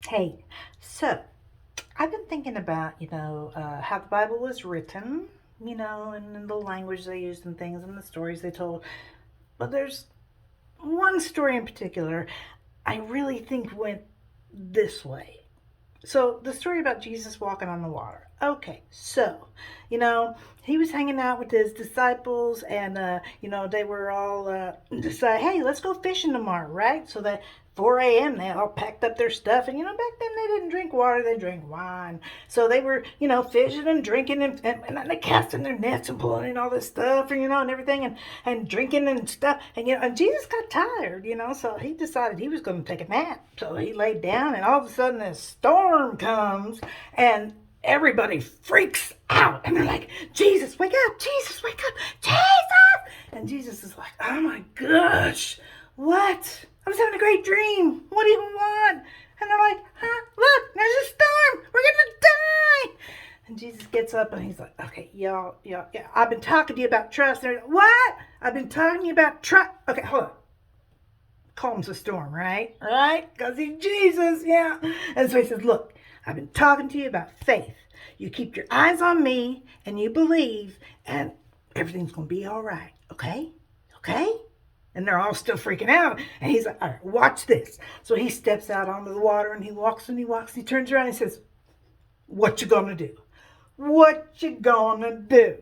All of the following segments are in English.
Hey, so I've been thinking about, how the Bible was written, and in the language they used and things and the stories they told. But there's one story in particular I really think went this way. So the story about Jesus walking on the water. Okay, so he was hanging out with his disciples, and they were all decide, hey, let's go fishing tomorrow, right? So that 4 a.m. they all packed up their stuff, and back then they didn't drink water, they drank wine. So they were fishing and drinking, and they casting their nets and pulling in all this stuff, and everything, and drinking and stuff, and Jesus got tired, so he decided he was going to take a nap. So he laid down, and all of a sudden this storm comes, and everybody freaks out, and they're like, Jesus, wake up, Jesus, wake up, Jesus. And Jesus is like, oh my gosh, what? I was having a great dream. What do you want? And they're like, huh? Look, there's a storm. We're going to die. And Jesus gets up and he's like, okay, y'all, yeah, I've been talking to you about trust. And they're like, what? I've been talking to you about trust. Okay, hold on. Calms the storm, right? Right? Because he's Jesus, yeah. And so he says, look, I've been talking to you about faith. You keep your eyes on me and you believe, and everything's going to be all right. Okay? Okay? And they're all still freaking out. And he's like, all right, watch this. So he steps out onto the water and he walks and he walks. And he turns around and he says, what you gonna do? What you gonna do?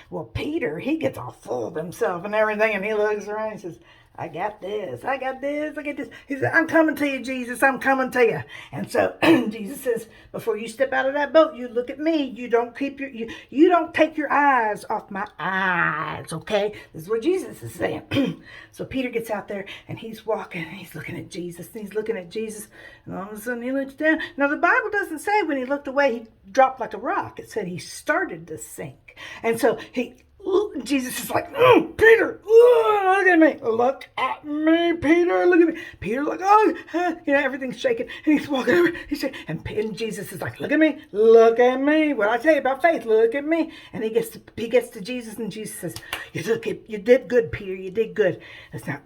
Well, Peter, he gets all full of himself and everything, and he looks around and he says, I got this, I got this, I got this. He said, I'm coming to you, Jesus, I'm coming to you. And so Jesus says, before you step out of that boat, you look at me. You don't you don't take your eyes off my eyes, okay? This is what Jesus is saying. So Peter gets out there and he's walking and he's looking at Jesus and he's looking at Jesus, and all of a sudden he looks down. Now the Bible doesn't say when he looked away he dropped like a rock. It said he started to sink. And so Jesus is like, Peter, look at me. Look at me, Peter. Look at me. Peter, like, everything's shaking. And he's walking over. And Jesus is like, look at me. Look at me. What I tell you about faith, look at me. And he gets to Jesus, and Jesus says, you did good, Peter. You did good.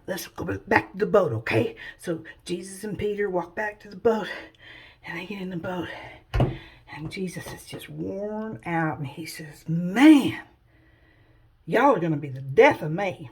Let's go back to the boat, okay? So Jesus and Peter walk back to the boat, and they get in the boat. And Jesus is just worn out, and he says, man, y'all are going to be the death of me.